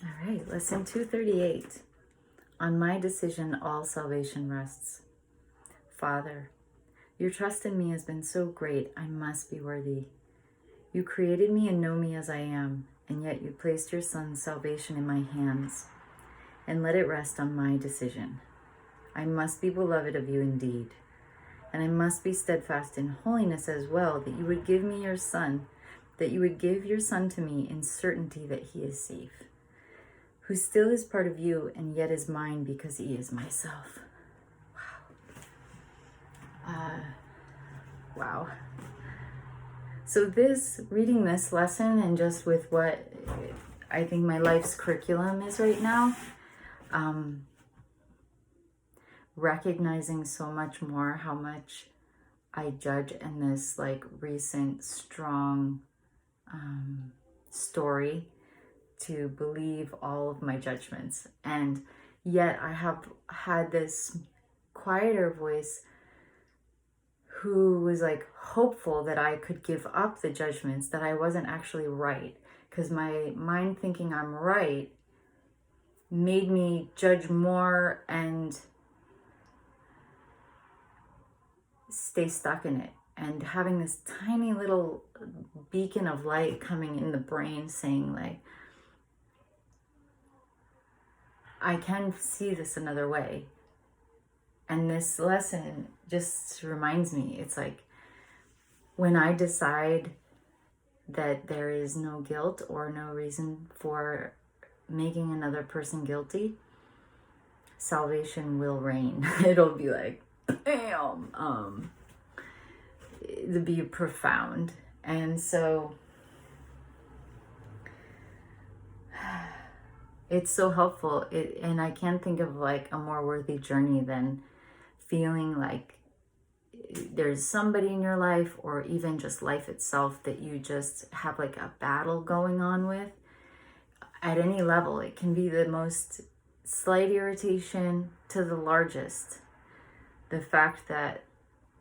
All right, lesson 238. On my decision, all salvation rests. Father, your trust in me has been so great, I must be worthy. You created me and know me as I am, and yet you placed your Son's salvation in my hands, and let it rest on my decision. I must be beloved of you indeed, and I must be steadfast in holiness as well, that you would give me your Son, that you would give your Son to me in certainty that he is safe, who still is part of you and yet is mine because he is myself. Wow. So reading this lesson and just with what I think my life's curriculum is right now, recognizing so much more how much I judge in this like recent strong story to believe all of my judgments. And yet I have had this quieter voice who was like hopeful that I could give up the judgments, that I wasn't actually right. Because my mind thinking I'm right made me judge more and stay stuck in it. And having this tiny little beacon of light coming in the brain saying like, I can see this another way. And this lesson just reminds me, it's like when I decide that there is no guilt or no reason for making another person guilty, salvation will reign. It'll be like, bam, it'll be profound. And so it's so helpful. And I can't think of like a more worthy journey than feeling like there's somebody in your life or even just life itself that you just have like a battle going on with at any level. It can be the most slight irritation to the largest. The fact that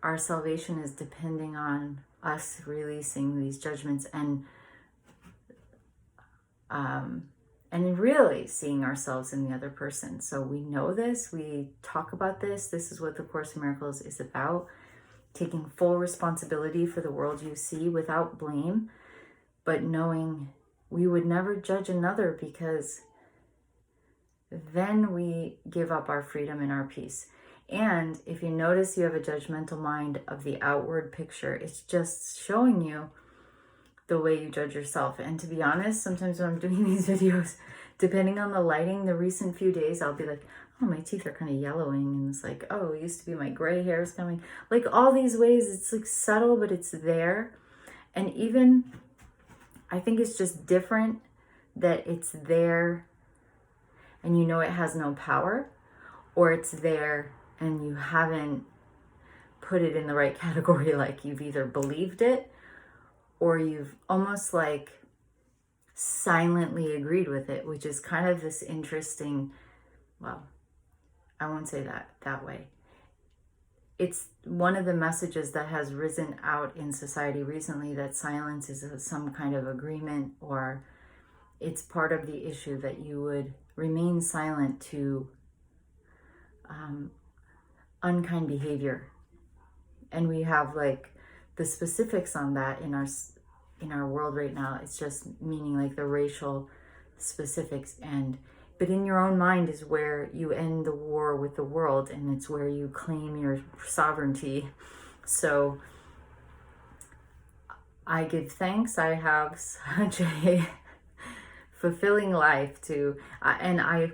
our salvation is depending on us releasing these judgments and really seeing ourselves in the other person. So we know this, we talk about this. This is what the Course in Miracles is about. Taking full responsibility for the world you see without blame, but knowing we would never judge another, because then we give up our freedom and our peace. And if you notice you have a judgmental mind of the outward picture, it's just showing you the way you judge yourself. And to be honest, sometimes when I'm doing these videos, depending on the lighting, the recent few days, I'll be like, oh, my teeth are kind of yellowing. And it's like, oh, it used to be my gray hair is coming. Like all these ways, it's like subtle, but it's there. And even, I think it's just different that it's there and you know it has no power, or it's there and you haven't put it in the right category. Like you've either believed it or you've almost like silently agreed with it, which is kind of this interesting, well, I won't say that way. It's one of the messages that has risen out in society recently, that silence is some kind of agreement, or it's part of the issue that you would remain silent to unkind behavior. And we have like the specifics on that in our world right now. It's just meaning like the racial specifics, but in your own mind is where you end the war with the world, and it's where you claim your sovereignty. So I give thanks. I have such a fulfilling life and I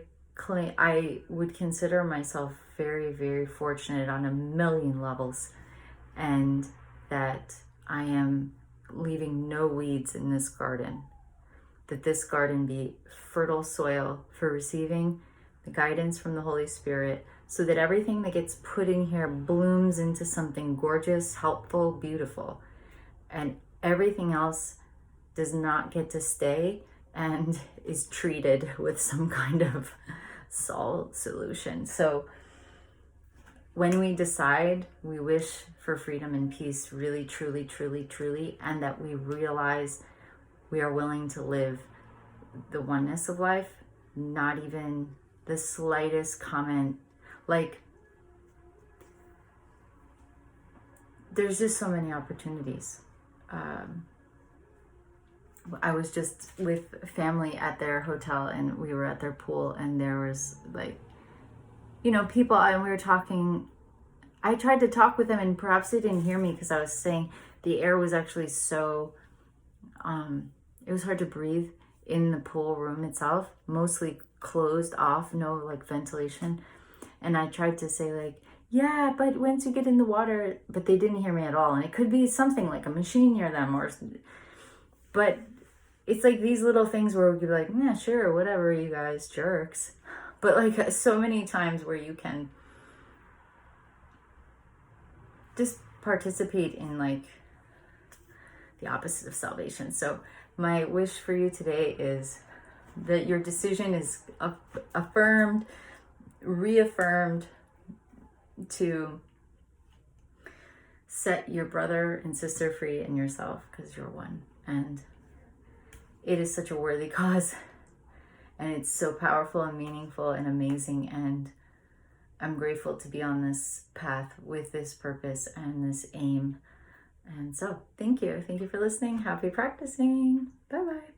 would consider myself very, very fortunate on a million levels, and that I am leaving no weeds in this garden, that this garden be fertile soil for receiving the guidance from the Holy Spirit, so that everything that gets put in here blooms into something gorgeous, helpful, beautiful, and everything else does not get to stay and is treated with some kind of salt solution. So when we decide we wish for freedom and peace, really, truly, truly, truly, and that we realize we are willing to live the oneness of life, not even the slightest comment. Like, there's just so many opportunities. I was just with family at their hotel, and we were at their pool, and there was like, you know, people, and we were talking. I tried to talk with them, and perhaps they didn't hear me because I was saying the air was actually so, it was hard to breathe in the pool room itself, mostly closed off, no like ventilation. And I tried to say like, yeah, but once you get in the water, but they didn't hear me at all. And it could be something like a machine near them, but it's like these little things where we could be like, yeah, sure, whatever, you guys jerks. But like so many times where you can just participate in like the opposite of salvation. So my wish for you today is that your decision is affirmed, reaffirmed, to set your brother and sister free and yourself, because you're one. And it is such a worthy cause, and it's so powerful and meaningful and amazing. And I'm grateful to be on this path with this purpose and this aim. And so thank you. Thank you for listening. Happy practicing. Bye-bye.